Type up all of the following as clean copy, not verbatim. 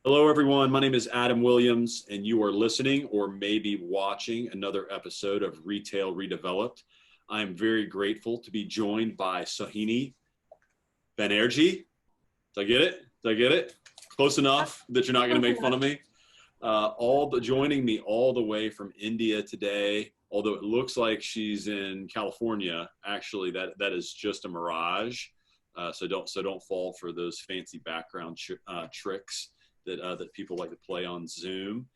Hello, everyone. My name is Adam Williams, and you are listening or maybe watching another episode of Retail Redeveloped. I am very grateful to be joined by Shohini Banerjee. Did I get it? Did I get it? Close enough that you're not going to make fun of me. Joining me all the way from India today, although it looks like she's in California. Actually, that is just a mirage. So don't fall for those fancy background tricks that people like to play on Zoom.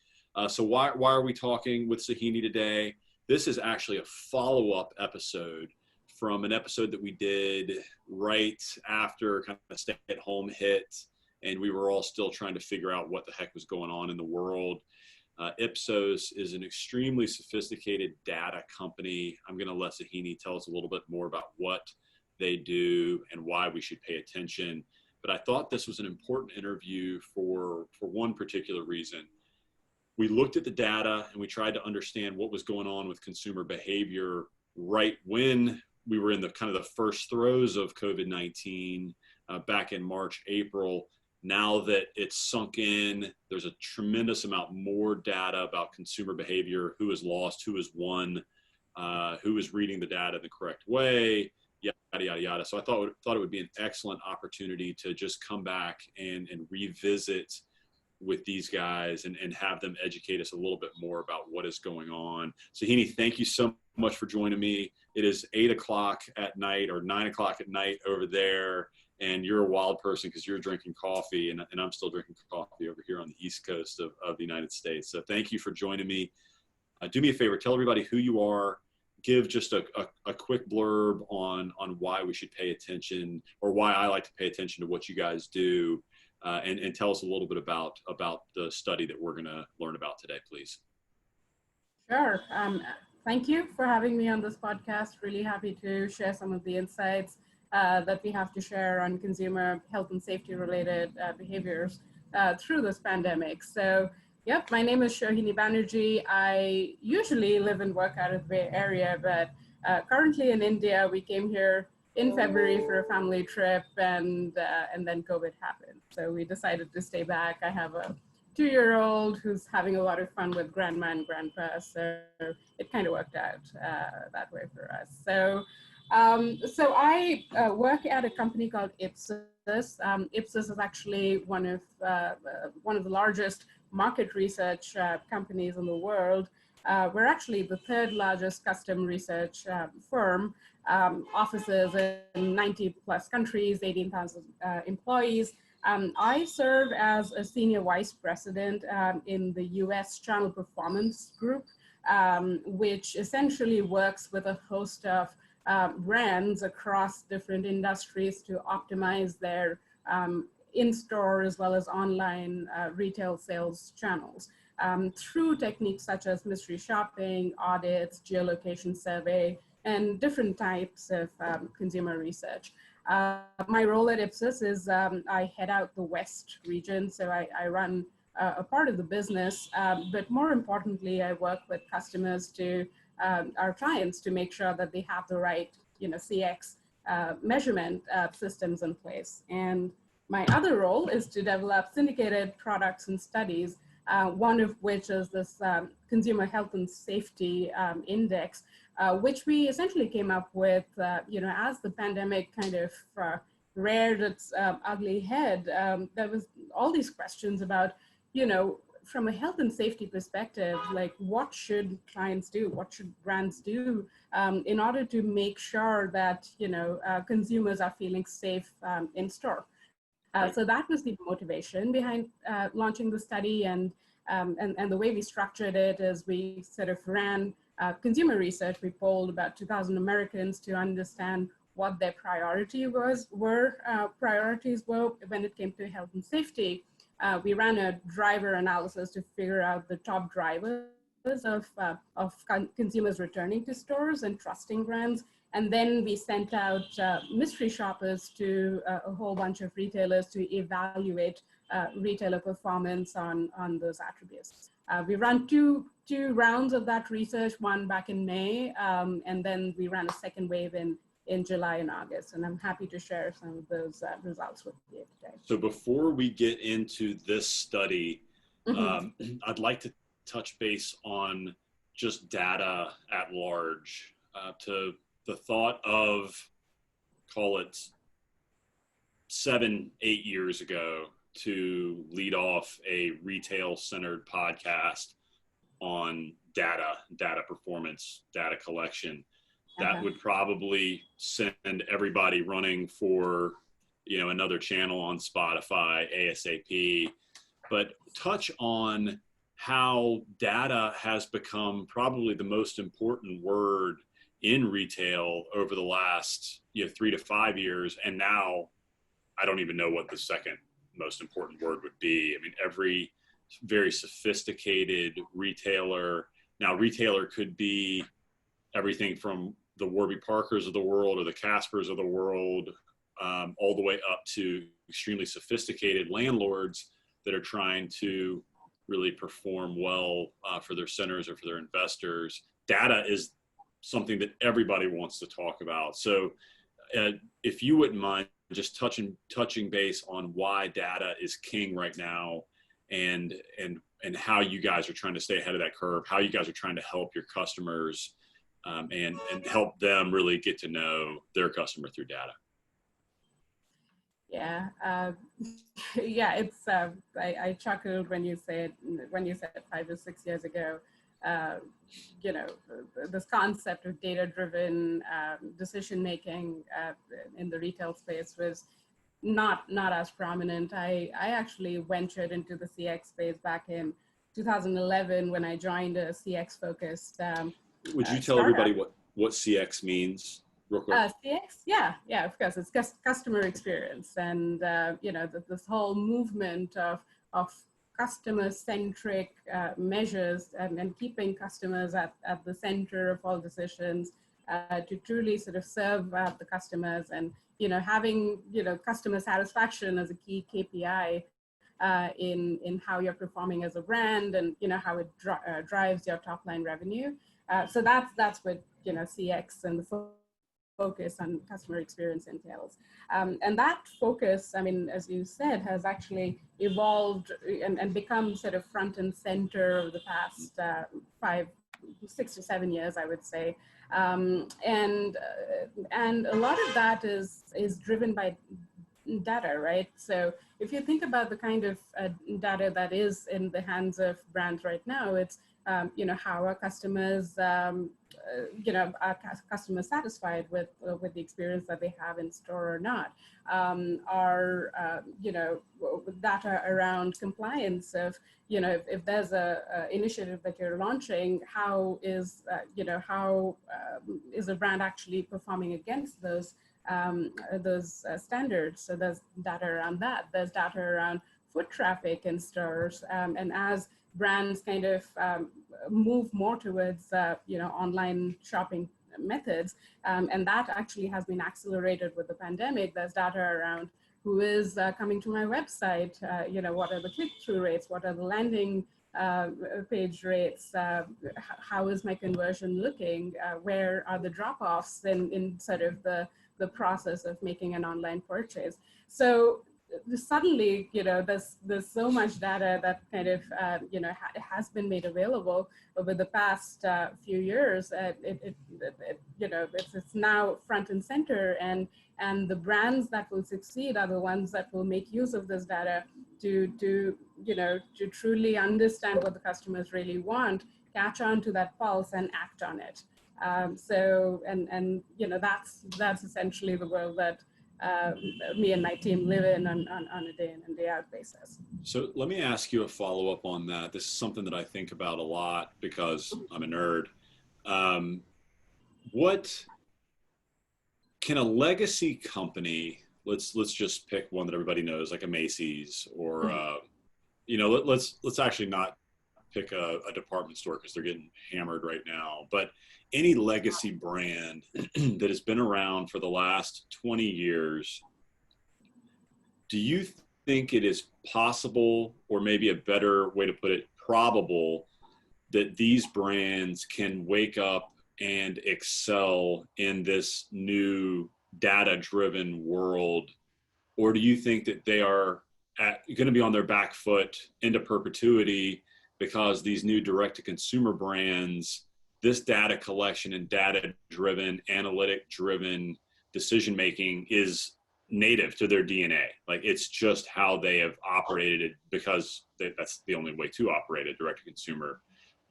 So why are we talking with Shohini today? This is actually a follow-up episode from an episode that we did right after kind of stay-at-home hit, and we were all still trying to figure out what the heck was going on in the world. IPSOS is an extremely sophisticated data company. I'm going to let Shohini tell us a little bit more about what they do and why we should pay attention. But I thought this was an important interview for one particular reason. We looked at the data and we tried to understand what was going on with consumer behavior right when we were in the kind of the first throes of COVID-19 back in March, April. Now that it's sunk in, there's a tremendous amount more data about consumer behavior, who has lost, who has won, who is reading the data the correct way, yada, yada, yada. So I thought it would be an excellent opportunity to just come back and revisit with these guys and have them educate us a little bit more about what is going on. Shohini, thank you so much for joining me. It is 8 o'clock at night or 9 o'clock at night over there, and you're a wild person because you're drinking coffee, and I'm still drinking coffee over here on the East Coast of the United States. So thank you for joining me. Do me a favor, tell everybody who you are. Give just a quick blurb on why we should pay attention, or why I like to pay attention to what you guys do, and tell us a little bit about the study that we're going to learn about today, please. Sure. Thank you for having me on this podcast. Really happy to share some of the insights that we have to share on consumer health and safety related behaviors through this pandemic. So, yep, my name is Shohini Banerjee. I usually live and work out of the Bay Area, but currently in India. We came here in February for a family trip, and then COVID happened. So we decided to stay back. I have a 2-year-old who's having a lot of fun with grandma and grandpa, so it kind of worked out that way for us. So I work at a company called IPSOS. IPSOS is actually one of the largest market research companies in the world. We're actually the 3rd largest custom research firm, offices in 90 plus countries, 18,000 employees. I serve as a senior vice president in the US Channel Performance Group, which essentially works with a host of brands across different industries to optimize their in-store as well as online retail sales channels through techniques such as mystery shopping, audits, geolocation survey, and different types of consumer research. My role at IPSOS is I head out the West region, so I run a part of the business, but more importantly, I work with customers our clients to make sure that they have the right CX measurement systems in place. And my other role is to develop syndicated products and studies, one of which is this Consumer Health and Safety Index, which we essentially came up with, as the pandemic kind of reared its ugly head. There was all these questions about, from a health and safety perspective, like what should clients do? What should brands do in order to make sure that, consumers are feeling safe in store? So that was the motivation behind launching the study, and the way we structured it is we sort of ran consumer research. We polled about 2,000 Americans to understand what their priorities were when it came to health and safety. We ran a driver analysis to figure out the top drivers of consumers returning to stores and trusting brands. And then we sent out mystery shoppers to a whole bunch of retailers to evaluate retailer performance on those attributes. We ran two rounds of that research, one back in May, and then we ran a second wave in in July and August. And I'm happy to share some of those results with you today. So before we get into this study, I'd like to touch base on just data at large, to the thought of, call it 7-8 years ago, to lead off a retail-centered podcast on data performance, data collection. That would probably send everybody running for, another channel on Spotify ASAP. But touch on how data has become probably the most important word in retail over the last 3 to 5 years, and now I don't even know what the second most important word would be. I mean, every very sophisticated retailer could be everything from the Warby Parkers of the world or the Caspers of the world, all the way up to extremely sophisticated landlords that are trying to really perform well for their centers or for their investors. Data is something that everybody wants to talk about. So if you wouldn't mind just touching base on why data is king right now, and how you guys are trying to stay ahead of that curve, how you guys are trying to help your customers, and help them really get to know their customer through data. Yeah, it's I chuckled when you said 5 or 6 years ago, this concept of data-driven decision making in the retail space was not as prominent. I actually ventured into the CX space back in 2011 when I joined a CX focused. Would you tell everybody what CX means real quick? CX, yeah, of course. It's customer experience, and this whole movement of customer-centric measures, and keeping customers at the center of all decisions, to truly sort of serve the customers, and having customer satisfaction as a key KPI in how you're performing as a brand, and how it drives your top line revenue. So that's what CX and the focus on customer experience entails. And that focus, I mean, as you said, has actually evolved and become sort of front and center over the past 6 to 7 years, I would say. And a lot of that is driven by data, right? So if you think about the kind of data that is in the hands of brands right now, it's how are customers, are customers satisfied with the experience that they have in store or not? Data around compliance of, if there's a initiative that you're launching, how is a brand actually performing against those standards? So there's data around that. There's data around foot traffic in stores, and as brands kind of move more towards online shopping methods, and that actually has been accelerated with the pandemic. There's data around who is coming to my website, what are the click-through rates, what are the landing page rates, how is my conversion looking, where are the drop-offs in sort of the process of making an online purchase. So suddenly, there's so much data that kind of, has been made available over the past few years. It's now front and center, and the brands that will succeed are the ones that will make use of this data to truly understand what the customers really want, catch on to that pulse, and act on it. That's essentially the world that me and my team live in on a day in and day out basis. So let me ask you a follow-up on that. This is something that I think about a lot because I'm a nerd. What can a legacy company, let's just pick one that everybody knows, like a Macy's, or let's actually not pick a department store because they're getting hammered right now, but any legacy brand that has been around for the last 20 years, do you think it is possible, or maybe a better way to put it, probable, that these brands can wake up and excel in this new data-driven world? Or do you think that they are going to be on their back foot into perpetuity because these new direct-to-consumer brands, this data collection and data-driven, analytic-driven decision-making is native to their DNA? Like, it's just how they have operated because that's the only way to operate a direct-to-consumer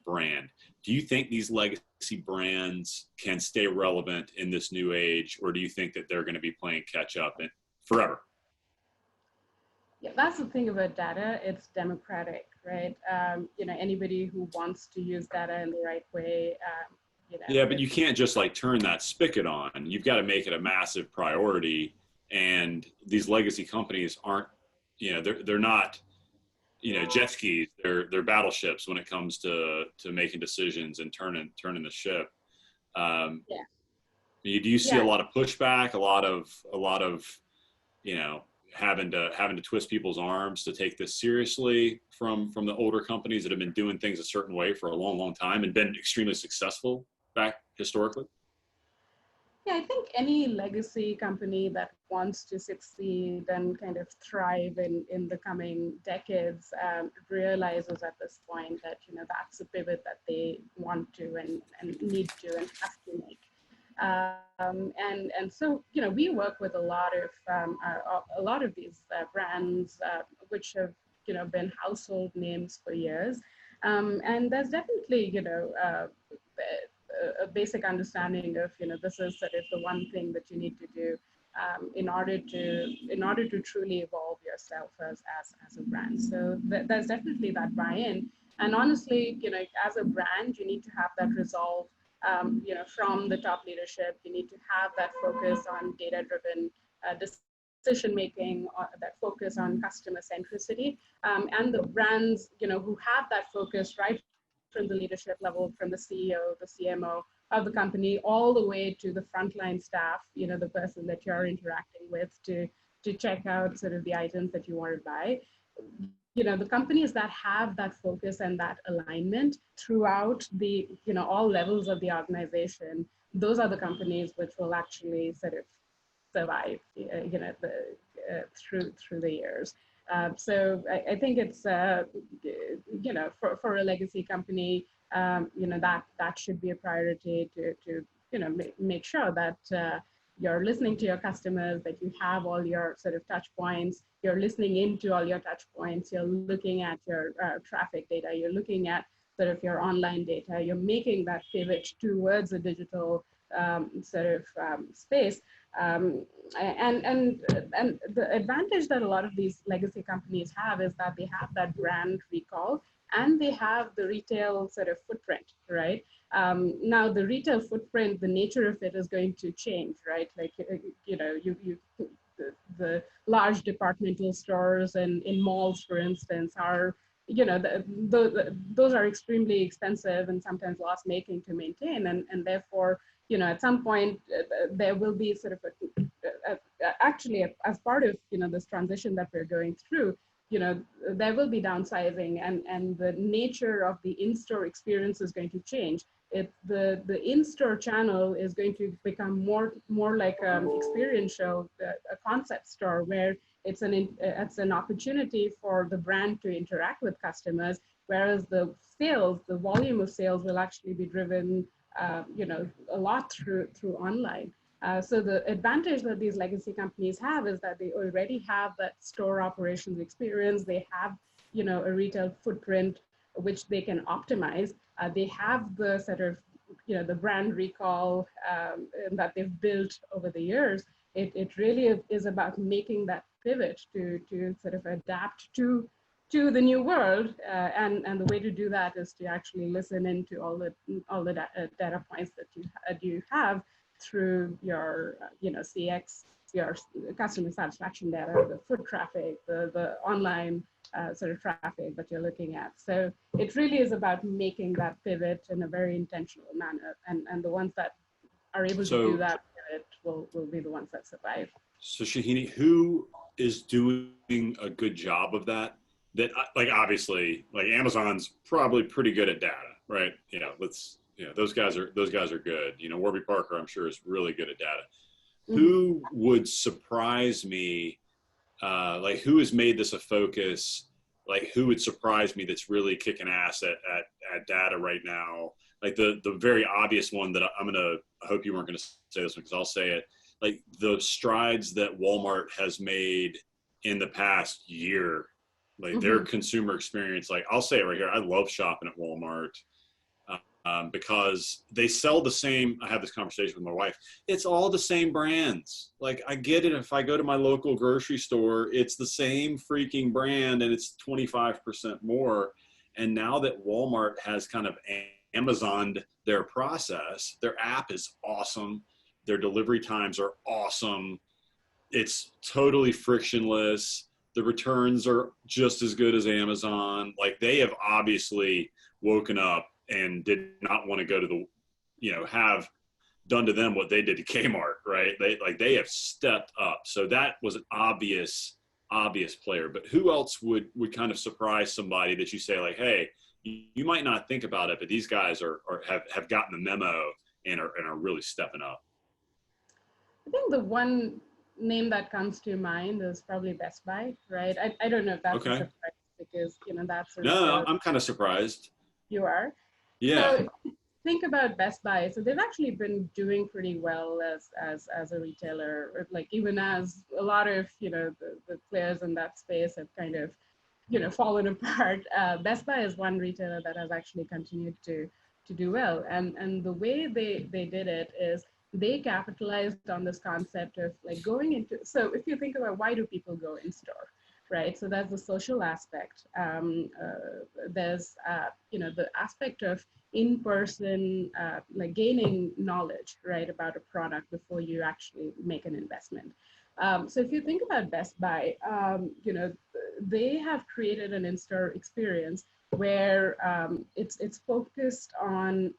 brand. Do you think these legacy brands can stay relevant in this new age, or do you think that they're going to be playing catch up forever? Yeah, that's the thing about data. It's democratic, right? Anybody who wants to use data in the right way, Yeah, but you can't just like turn that spigot on. You've got to make it a massive priority. And these legacy companies aren't, they're not, jet skis. They're battleships when it comes to making decisions and turning the ship. yeah, Do you see a yeah. lot of pushback, a lot of, having to twist people's arms to take this seriously from the older companies that have been doing things a certain way for a long time and been extremely successful back historically? Yeah, I think any legacy company that wants to succeed and kind of thrive in the coming decades realizes at this point that, that's a pivot that they want to and need to and have to make. And so, we work with a lot of these brands, which have, been household names for years. And there's definitely, a basic understanding of, this is sort of the one thing that you need to do in order to truly evolve yourself as a brand. So there's definitely that buy-in. And honestly, as a brand, you need to have that resolve, from the top leadership. You need to have that focus on data-driven decision making, that focus on customer centricity, and the brands, who have that focus right from the leadership level, from the CEO, the CMO of the company, all the way to the frontline staff, the person that you're interacting with to check out sort of the items that you want to buy. The companies that have that focus and that alignment throughout the, all levels of the organization, those are the companies which will actually sort of survive, through the years. So I think it's, for a legacy company, that should be a priority to make sure that you're listening to your customers, that you have all your sort of touch points, you're listening into all your touch points, you're looking at your traffic data, you're looking at sort of your online data, you're making that pivot towards a digital space. And the advantage that a lot of these legacy companies have is that they have that brand recall and they have the retail sort of footprint, right? Now the retail footprint, the nature of it is going to change, right? Like, the large departmental stores and in malls, for instance, are, those are extremely expensive and sometimes loss making to maintain. And therefore, at some point there will be sort of actually as part of, this transition that we're going through, there will be downsizing and the nature of the in-store experience is going to change. The in-store channel is going to become more like experiential, a concept store where it's an opportunity for the brand to interact with customers, whereas the volume of sales will actually be driven, a lot through online. So the advantage that these legacy companies have is that they already have that store operations experience. They have, a retail footprint which they can optimize. They have the sort of, the brand recall that they've built over the years. It really is about making that pivot to sort of adapt to the new world, and the way to do that is to actually listen into all the data points that you have through your CX, your customer satisfaction data, the foot traffic, the online sort of traffic that you're looking at. So it really is about making that pivot in a very intentional manner, and the ones that are able to do that pivot will be the ones that survive. So Shahini, who is doing a good job of that? That, like, obviously, like, Amazon's probably pretty good at data, right? Let's Yeah, those guys are good. You know, Warby Parker, I'm sure, is really good at data. Mm-hmm. Who would surprise me? Like, who has made this a focus? Like, who would surprise me that's really kicking ass at data right now? Like the very obvious one that I hope you weren't gonna say this one because I'll say it. Like the strides that Walmart has made in the past year, like their Mm-hmm. consumer experience. Like I'll say it right here. I love shopping at Walmart. Because they sell the same. I have this conversation with my wife. It's all the same brands. Like I get it. If I go to my local grocery store, it's the same freaking brand and it's 25% more. And now that Walmart has kind of Amazoned their process, their app is awesome. Their delivery times are awesome. It's totally frictionless. The returns are just as good as Amazon. Like they have obviously woken up and did not want to go to the, have done to them what they did to Kmart, right? They have stepped up. So that was an obvious player. But who else would kind of surprise somebody that you say like, hey, you might not think about it, but these guys have gotten the memo and are really stepping up. I think the one name that comes to mind is probably Best Buy, right? I don't know if that's a Okay. surprise because, that's a No, retailer. I'm kind of surprised. You are. Yeah. So if you think about Best Buy, so they've actually been doing pretty well as a retailer, like even as a lot of, the players in that space have kind of, fallen apart. Best Buy is one retailer that has actually continued to do well. And the way they did it is they capitalized on this concept of like going into, so if you think about why do people go in store, right? So there's the social aspect. There's, the aspect of in-person, like gaining knowledge, right, about a product before you actually make an investment. So if you think about Best Buy, they have created an in-store experience where it's focused on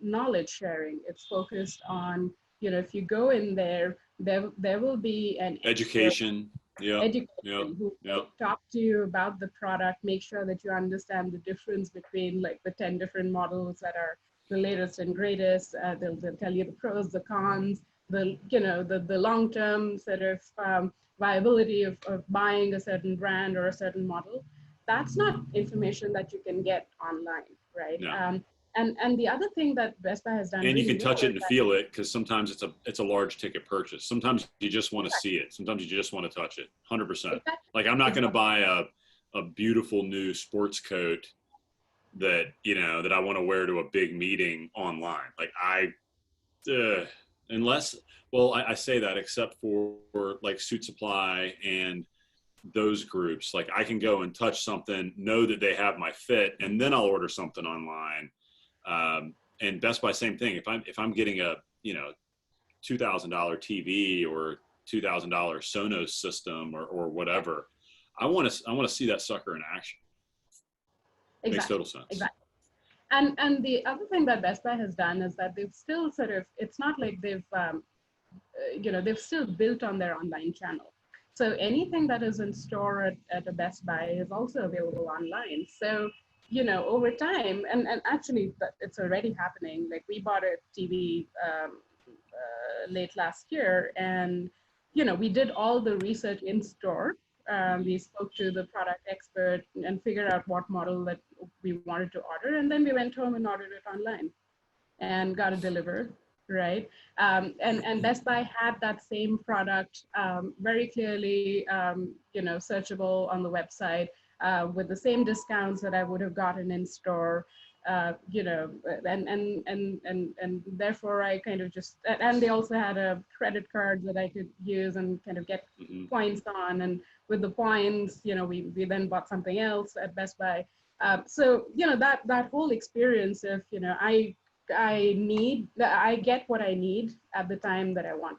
knowledge sharing. It's focused on, if you go in there, there will be an Education. education Yep. who will talk to you about the product, make sure that you understand the difference between like the 10 different models that are the latest and greatest. They'll tell you the pros, the cons, the long-term sort of viability of buying a certain brand or a certain model. That's not information that you can get online, right? No. And the other thing that Best Buy has done And you really can touch well it and feel it because sometimes it's a large ticket purchase. Sometimes you just want to see it. Sometimes you just want to touch it. 100%. Like I'm not going to buy a beautiful new sports coat that that I want to wear to a big meeting online. Like unless I say that except for like Suit Supply and those groups. Like I can go and touch something, know that they have my fit, and then I'll order something online. And Best Buy, same thing. If I'm getting a $2,000 TV or $2,000 Sonos system or whatever, I want to see that sucker in action. Exactly. Makes total sense. Exactly. And the other thing that Best Buy has done is that they've still sort of, it's not like they've they've still built on their online channel. So anything that is in store at a Best Buy is also available online. So over time, and actually it's already happening. Like we bought a TV late last year, and we did all the research in store. We spoke to the product expert and figured out what model that we wanted to order, and then we went home and ordered it online and got it delivered, right? And Best Buy had that same product very clearly, searchable on the website with the same discounts that I would have gotten in store. And therefore I kind of just, and they also had a credit card that I could use and kind of get points on. And with the points, we then bought something else at Best Buy. So, that whole experience of, I get what I need at the time that I want,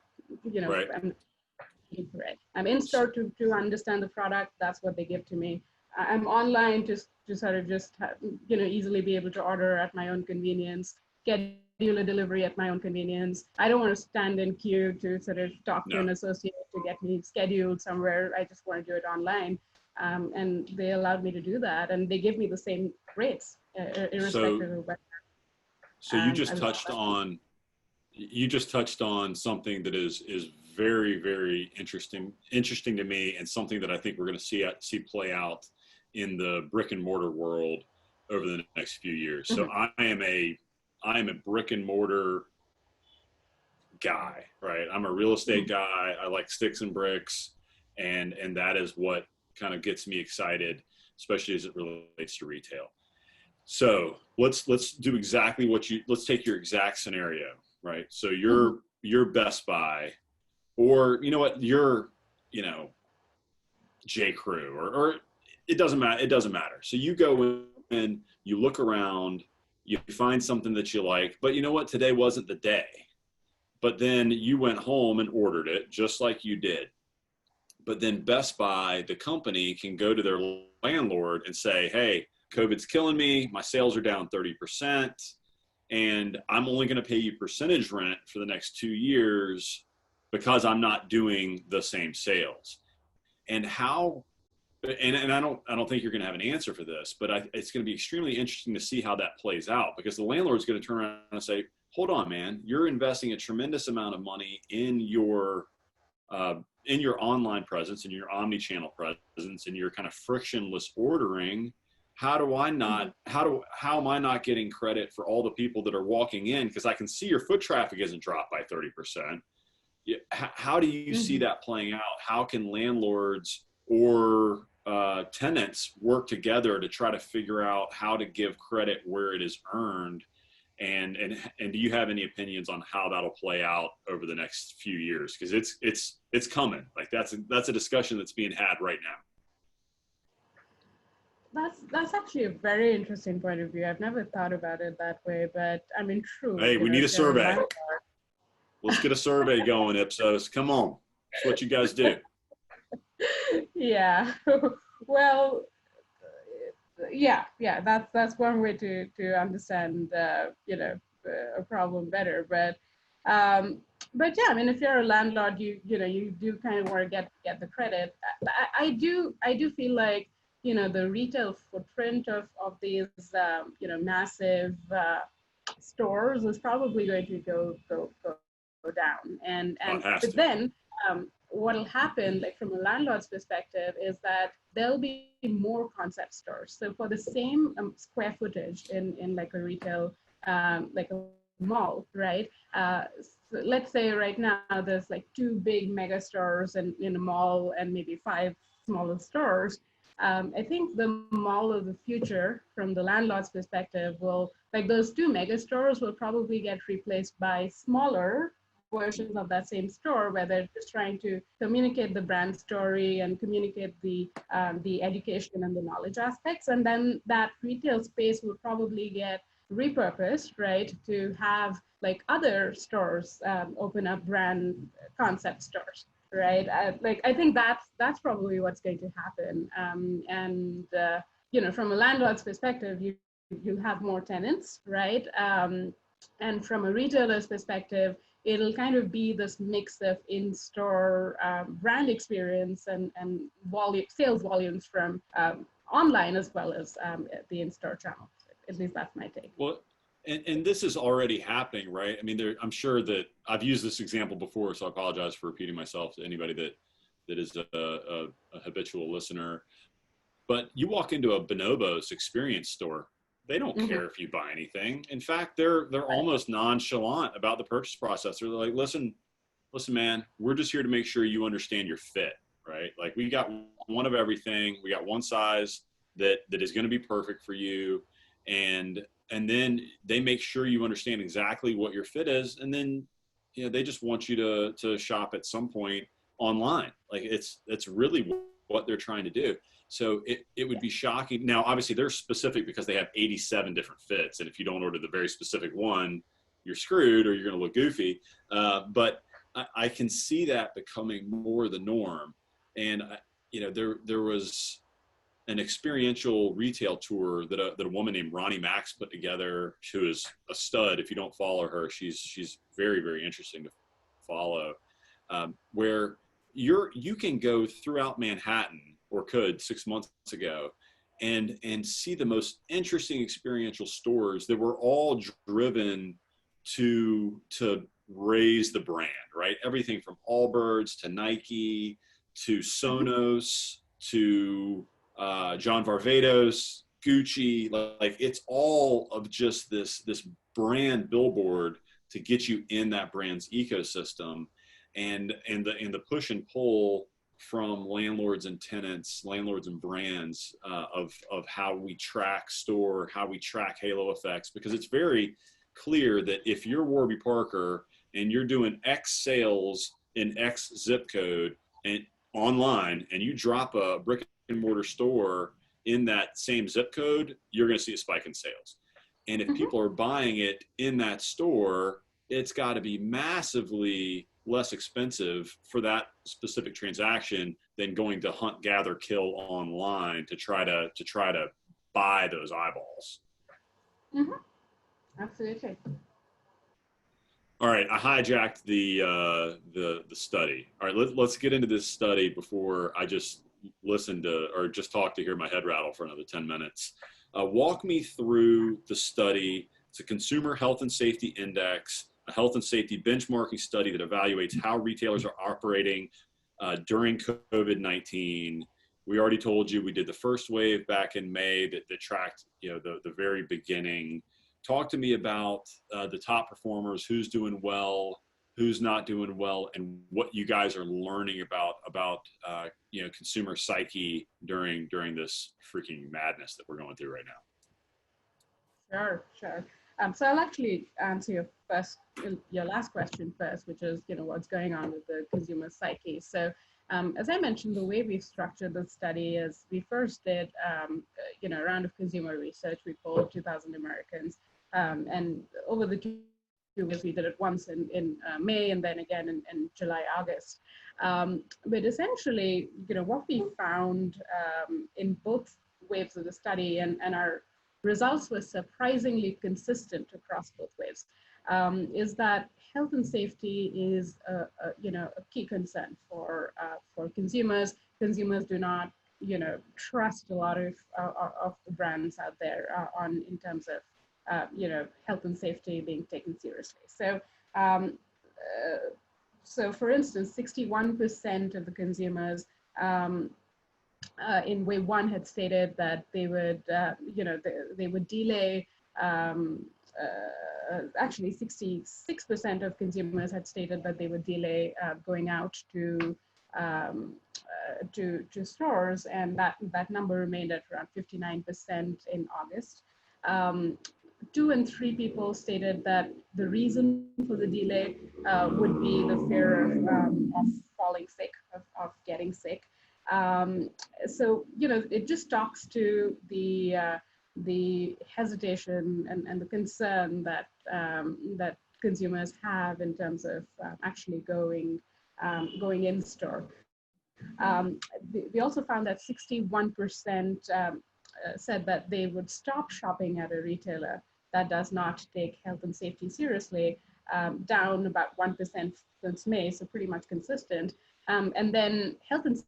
Right. I'm in store to understand the product. That's what they give to me. I'm online to sort of just, easily be able to order at my own convenience, schedule a delivery at my own convenience. I don't want to stand in queue to sort of talk to an associate to get me scheduled somewhere. I just want to do it online. And they allowed me to do that. And they give me the same rates, irrespective of what. So you I just love touched that. on something that is very, very interesting to me, and something that I think we're going to see play out in the brick and mortar world over the next few years. So Mhm. I am a brick and mortar guy, right? I'm a real estate Mhm. guy. I like sticks and bricks, and that is what kind of gets me excited, especially as it relates to retail. So let's do exactly what you let's take your exact scenario, right? So Mhm. you're Best Buy, or you know what, you're, you know, J. Crew, or it doesn't matter. It doesn't matter. So you go in, you look around, you find something that you like, but you know what? Today wasn't the day. But then you went home and ordered it just like you did. But then Best Buy, the company, can go to their landlord and say, hey, COVID's killing me. My sales are down 30%, and I'm only going to pay you percentage rent for the next 2 years because I'm not doing the same sales. And how, and I don't think you're going to have an answer for this, but it's going to be extremely interesting to see how that plays out, because the landlord's going to turn around and say, hold on, man, you're investing a tremendous amount of money uh, in your online presence, in your omni-channel presence, in your kind of frictionless ordering. Mhm. How am I not getting credit for all the people that are walking in? Because I can see your foot traffic isn't dropped by 30%. How do you see Mhm. that playing out? How can landlords or tenants work together to try to figure out how to give credit where it is earned? And do you have any opinions on how that'll play out over the next few years? Because it's coming. Like that's a discussion that's being had right now. That's actually a very interesting point of view. I've never thought about it that way, but I mean, true. Hey, You we know, need a if you're a survey. landlord, Let's get a survey going, Ipsos. Come on, it's what you guys do. yeah. Well, yeah. That's one way to understand, a problem better. Um, but yeah, I mean, if you're a landlord, you do kind of want to get the credit. I do feel like, the retail footprint of these massive stores is probably going to go down. Oh, it And has but to. then what'll happen, like from a landlord's perspective, is that there'll be more concept stores. So for the same square footage in like a retail, like a mall, right? So let's say right now there's like two big mega stores in a mall and maybe five smaller stores. I think the mall of the future, from the landlord's perspective, will, like, those two mega stores will probably get replaced by smaller versions of that same store, where they're just trying to communicate the brand story and communicate the education and the knowledge aspects. And then that retail space will probably get repurposed, right, to have like other stores open up brand concept stores, right? I think that's probably what's going to happen. And from a landlord's perspective, you'll have more tenants, right? And from a retailer's perspective, it'll kind of be this mix of in-store brand experience and sales volumes from online as well as the in-store channel. At least that's my take. Well, and this is already happening, right? I mean, I'm sure that I've used this example before, so I apologize for repeating myself to anybody that is a habitual listener. But you walk into a Bonobos experience store, they don't Mm-hmm. care if you buy anything. In fact, they're Right. almost nonchalant about the purchase process. They're like, listen, man, we're just here to make sure you understand your fit, right? Like, we got one of everything. We got one size that is going to be perfect for you, and then they make sure you understand exactly what your fit is, and then they just want you to shop at some point online. Like, it's really what they're trying to do. So it would Yeah. be shocking. Now, obviously, they're specific because they have 87 different fits, and if you don't order the very specific one, you're screwed, or you're going to look goofy. But I can see that becoming more the norm. And there was an experiential retail tour that a woman named Ronnie Max put together, who is a stud. If you don't follow her, she's very, very interesting to follow. Where you can go throughout Manhattan, or could 6 months ago, and see the most interesting experiential stores that were all driven to raise the brand, right? Everything from Allbirds to Nike to Sonos to John Varvatos, Gucci. Like it's all of just this brand billboard to get you in that brand's ecosystem, and the push and pull from landlords and tenants, landlords and brands, of how we track store, how we track halo effects, because it's very clear that if you're Warby Parker and you're doing X sales in X zip code and online, and you drop a brick and mortar store in that same zip code, you're going to see a spike in sales. And if people are buying it in that store, it's got to be massively less expensive for that specific transaction than going to hunt, gather, kill online to try to buy those eyeballs. Absolutely. All right, I hijacked the study. All right, let's get into this study before I just listen to or just talk to hear my head rattle for another 10 minutes. Walk me through the study. It's a consumer health and safety index, a health and safety benchmarking study that evaluates how retailers are operating during COVID-19. We already told you we did the first wave back in May that tracked, the very beginning. Talk to me about the top performers, who's doing well, who's not doing well, and what you guys are learning about consumer psyche during this freaking madness that we're going through right now. Sure. So I'll actually answer your last question first, which is, what's going on with the consumer psyche. So as I mentioned, the way we've structured the study is we first did, a round of consumer research. We polled 2,000 Americans, and over the 2 years, we did it once in May and then again in July, August. But essentially, what we found in both waves of the study, and our results were surprisingly consistent across both waves, is that health and safety is a key concern for consumers. Consumers do not trust a lot of the brands out there in terms of health and safety being taken seriously. So for instance, 61% of the consumers in wave one had stated that they would, they would delay. Actually, 66% of consumers had stated that they would delay going out to stores, and that number remained at around 59% in August. 2 and 3 people stated that the reason for the delay would be the fear of falling sick, of getting sick. So, it just talks to the hesitation and the concern that that consumers have in terms of actually going in store. We also found that 61% said that they would stop shopping at a retailer that does not take health and safety seriously, down about 1% since May, so pretty much consistent. And then health and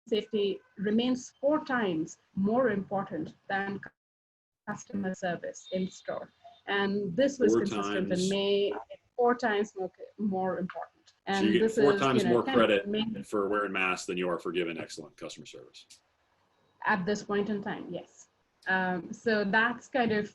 safety remains 4 times more important than customer service in store. And this was consistent in May, 4 times more important. And so you get 4 times more credit for wearing masks than you are for giving excellent customer service. At this point in time, yes. So that's kind of,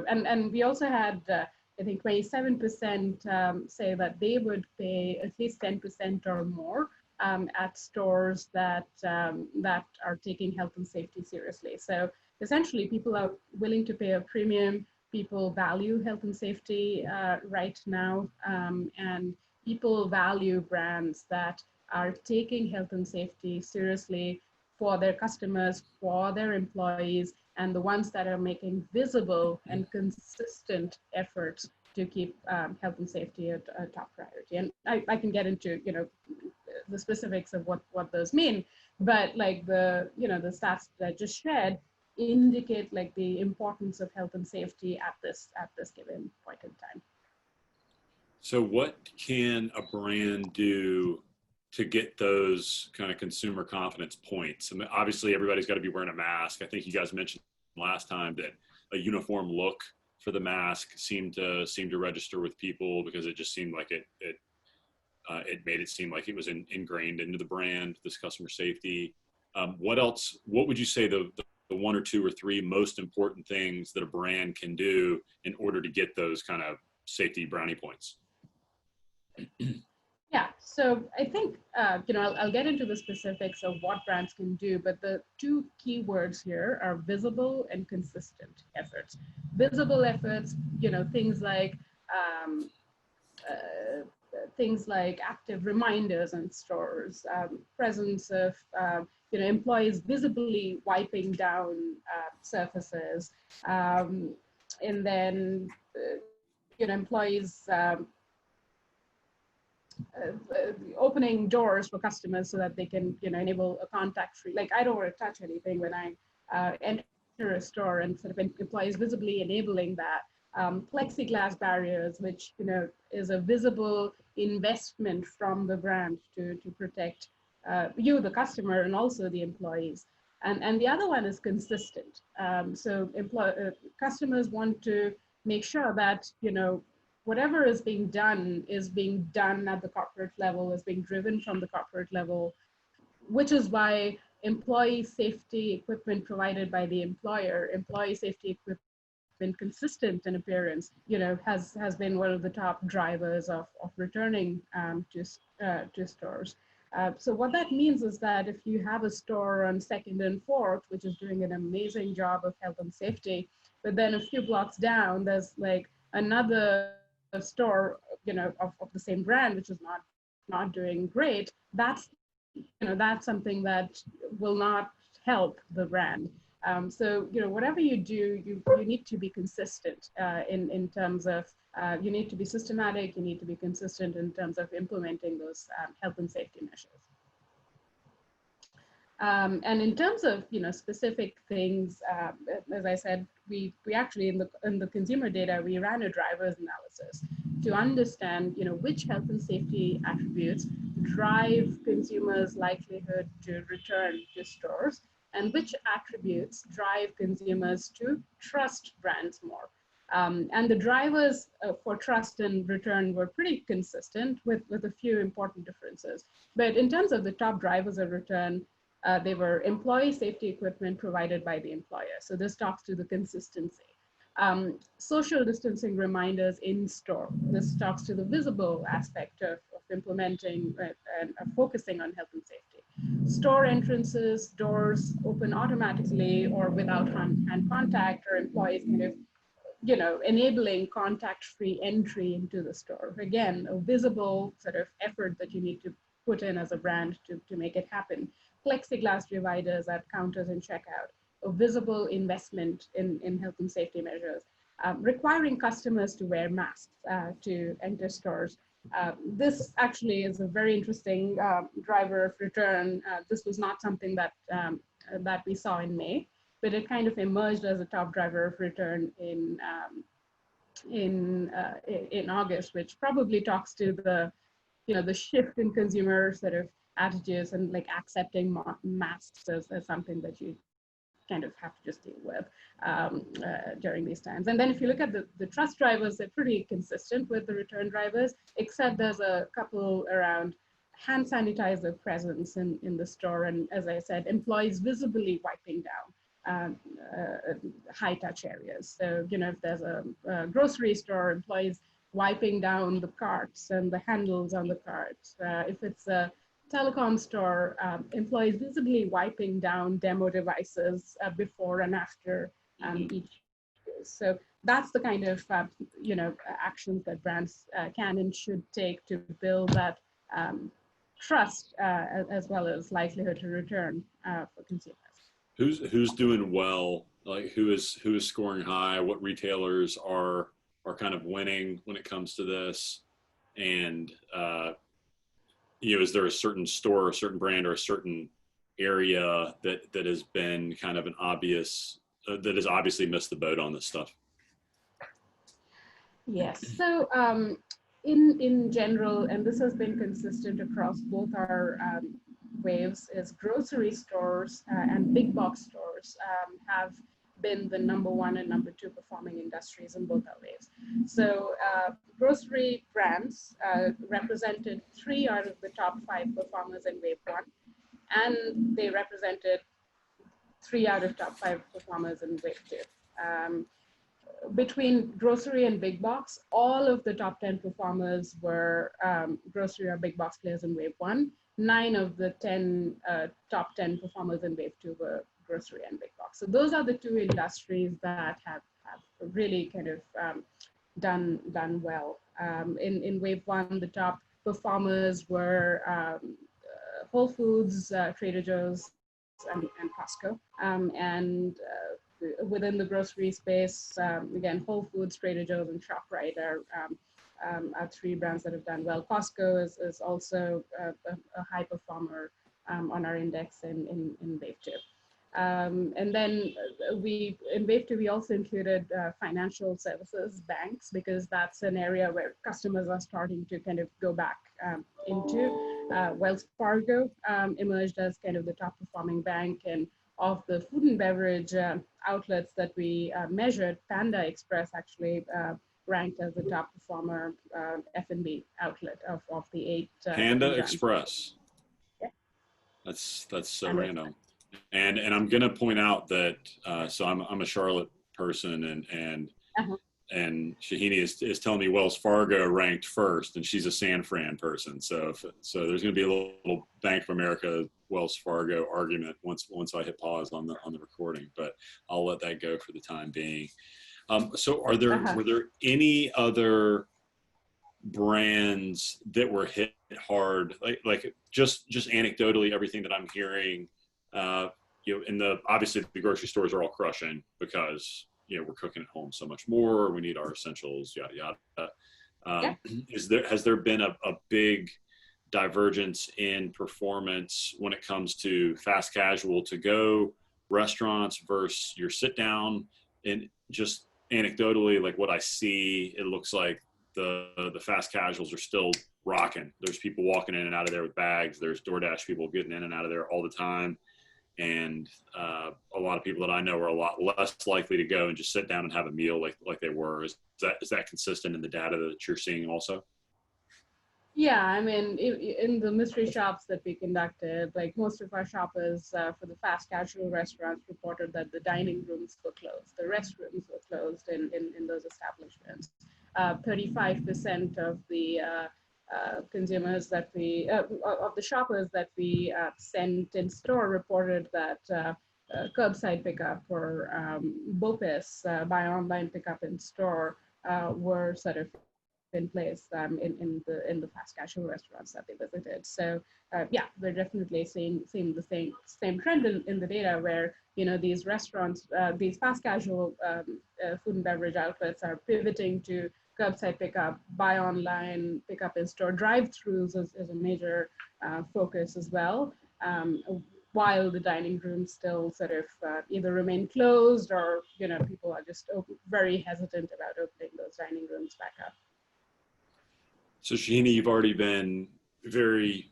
and we also had, I think 27% say that they would pay at least 10% or more at stores that are taking health and safety seriously. So essentially, people are willing to pay a premium. People value health and safety right now, and people value brands that are taking health and safety seriously for their customers, for their employees, and the ones that are making visible and consistent efforts to keep health and safety a top priority. And I can get into the specifics of what those mean, but like the stats that I just shared indicate like the importance of health and safety at this given point in time. So what can a brand do to get those kind of consumer confidence points? I mean, obviously, everybody's got to be wearing a mask. I think you guys mentioned last time that a uniform look for the mask seemed to register with people because it just seemed like it made it seem like it was ingrained into the brand, this customer safety. What else? What would you say the one or two or three most important things that a brand can do in order to get those kind of safety brownie points? Yeah, so I think, I'll get into the specifics of what brands can do, but the two key words here are visible and consistent efforts. Visible efforts, um, uh, things like active reminders in stores, presence of, employees visibly wiping down surfaces, and then, employees opening doors for customers so that they can, enable a contact-free. Like, I don't want to touch anything when I enter a store, and sort of employees visibly enabling that. Plexiglass barriers, which is a visible investment from the brand to protect you, the customer, and also the employees. And the other one is consistent. So customers want to make sure that whatever is being done at the corporate level, is being driven from the corporate level, which is why employee safety equipment provided by the employee safety equipment consistent in appearance, has been one of the top drivers of returning to stores. So what that means is that if you have a store on 2nd and 4th, which is doing an amazing job of health and safety, but then a few blocks down, there's like another store, of the same brand, which is not doing great, that's something that will not help the brand. So whatever you do, you need to be consistent in terms of you need to be systematic. You need to be consistent in terms of implementing those health and safety measures. And in terms of specific things, as I said, we actually in the consumer data, we ran a drivers analysis to understand which health and safety attributes drive consumers' likelihood to return to stores, and which attributes drive consumers to trust brands more. And the drivers for trust and return were pretty consistent with a few important differences. But in terms of the top drivers of return, they were employee safety equipment provided by the employer. So this talks to the consistency. Social distancing reminders in store. This talks to the visible aspect of implementing and focusing on health and safety. Store entrances, doors open automatically or without hand contact, or employees kind of enabling contact-free entry into the store. Again, a visible sort of effort that you need to put in as a brand to make it happen. Plexiglass dividers at counters and checkout, a visible investment in health and safety measures, requiring customers to wear masks to enter stores. This actually is a very interesting driver of return. This was not something that we saw in May, but it kind of emerged as a top driver of return in August, which probably talks to the shift in consumer sort of attitudes and like accepting masks as something that you kind of have to just deal with during these times. And then if you look at the trust drivers, they're pretty consistent with the return drivers, except there's a couple around hand sanitizer presence in the store. And as I said, employees visibly wiping down high touch areas. So, if there's a grocery store, employees wiping down the carts and the handles on the carts. If it's a telecom store, employees visibly wiping down demo devices before and after each use. So that's the kind of actions that brands can and should take to build that trust as well as likelihood to return for consumers. Who's doing well? Like who is scoring high? What retailers are kind of winning when it comes to this? And is there a certain store, a certain brand, or a certain area that has been kind of an obvious that has obviously missed the boat on this stuff? Yes. So in general, and this has been consistent across both our waves, is grocery stores and big box stores have been the number one and number two performing industries in both our waves. So grocery brands represented 3 out of the top 5 performers in wave one, and they represented 3 out of top 5 performers in wave two. Between grocery and big box, all of the top 10 performers were grocery or big box players in wave one. 9 of the top 10 performers in wave two were grocery and big box. So those are the two industries that have really kind of done well. In wave one, the top performers were Whole Foods, Trader Joe's, and Costco. Within the grocery space, again, Whole Foods, Trader Joe's, and ShopRite are 3 brands that have done well. Costco is also a high performer on our index in wave two. And then in wave two, we also included financial services, banks, because that's an area where customers are starting to kind of go back into. Wells Fargo emerged as kind of the top performing bank, and of the food and beverage outlets that we measured, Panda Express actually ranked as the top performer F&B outlet of the 8. Panda Express. Yeah. That's so random. And I'm going to point out that so I'm a Charlotte person, and Shohini is telling me Wells Fargo ranked first, and she's a San Fran person. So there's going to be a little Bank of America Wells Fargo argument once I hit pause on the recording, but I'll let that go for the time being. So were there any other brands that were hit hard, like just anecdotally, everything that I'm hearing, obviously the grocery stores are all crushing because we're cooking at home so much more, we need our essentials, yada yada. Has there been a big divergence in performance when it comes to fast casual to go restaurants versus your sit down? And just anecdotally, like what I see, it looks like the fast casuals are still rocking. There's people walking in and out of there with bags. There's DoorDash people getting in and out of there all the time. And a lot of people that I know are a lot less likely to go and just sit down and have a meal like they were. Is that consistent in the data that you're seeing also? Yeah, I mean, in the mystery shops that we conducted, like most of our shoppers for the fast casual restaurants reported that the dining rooms were closed, the restrooms were closed in those establishments. 35% of the consumers that of the shoppers that we sent in store reported that curbside pickup or BOPIS, buy online pickup in store, were sort of in place in the fast casual restaurants that they visited. So we're definitely seeing the same trend in the data where these restaurants, these fast casual food and beverage outlets are pivoting to curbside pickup, buy online, pickup in store. Drive-throughs is a major focus as well, while the dining rooms still sort of either remain closed or people are just very hesitant about opening those dining rooms back up. So Shohini, you've already been very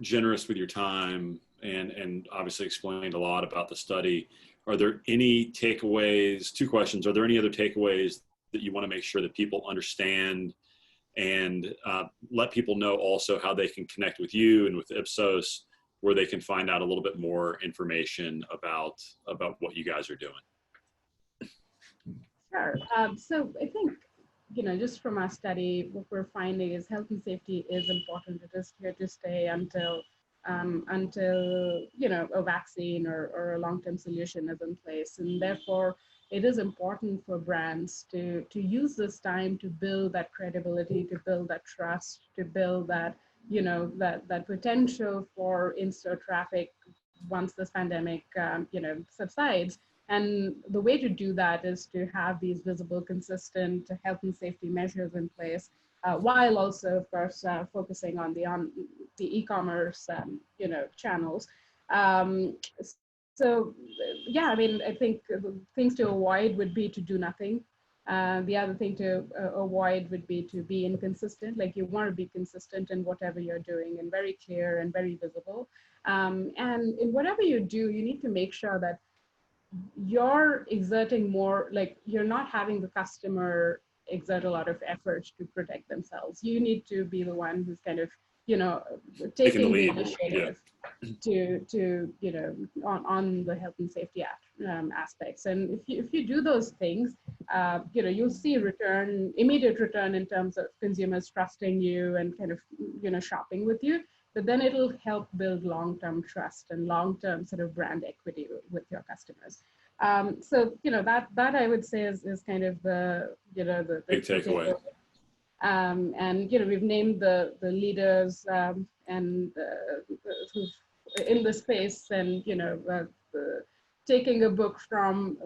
generous with your time and obviously explained a lot about the study. Are there any takeaways? 2 questions. Are there any other takeaways that you want to make sure that people understand, and let people know also how they can connect with you and with IPSOS, where they can find out a little bit more information about what you guys are doing? Sure. So I think, just from our study, what we're finding is health and safety is important. It is here to stay until a vaccine or a long-term solution is in place. And therefore, it is important for brands to use this time to build that credibility, to build that trust, to build that, that potential for in-store traffic once this pandemic, subsides. And the way to do that is to have these visible, consistent health and safety measures in place, while also, of course, focusing on the e-commerce, channels. So, I mean, I think things to avoid would be to do nothing. The other thing to avoid would be to be inconsistent. Like you want to be consistent in whatever you're doing and very clear and very visible. And in whatever you do, you need to make sure that you're exerting more, like you're not having the customer exert a lot of effort to protect themselves. You need to be the one who's kind of, you know, Taking the taking the lead. initiative to you know, on the health and safety aspects. And if you do those things, you know, you'll see immediate return in terms of consumers trusting you and kind of, you know, shopping with you. But then it'll help build long-term trust and long-term sort of brand equity with your customers. So, you know, that I would say is kind of the, you know, the Big takeaway. And, you know, we've named the leaders and who've in the space, and, you know, taking a book from,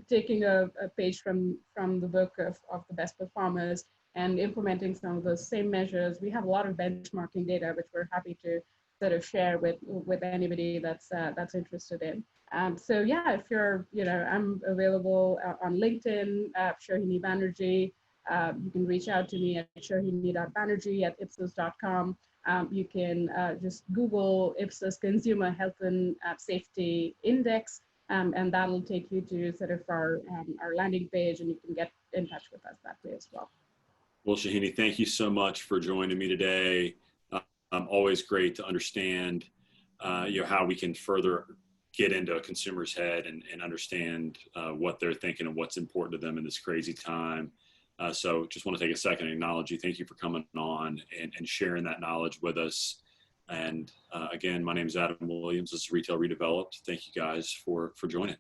taking a page from the book of the best performers and implementing some of those same measures. We have a lot of benchmarking data, which we're happy to sort of share with anybody that's interested in. So yeah, if you're, you know, I'm available on LinkedIn, Shohini Banerjee. You can reach out to me at shohini.banerjee@ipsos.com. You can just Google Ipsos Consumer Health and Safety Index, and that'll take you to sort of our landing page, and you can get in touch with us that way as well. Well, Shohini, thank you so much for joining me today. Always great to understand you know, how we can further get into a consumer's head and understand what they're thinking and what's important to them in this crazy time. So just want to take a second and acknowledge you. Thank you for coming on and sharing that knowledge with us. And again, my name is Adam Williams. This is Retail Redeveloped. Thank you guys for joining.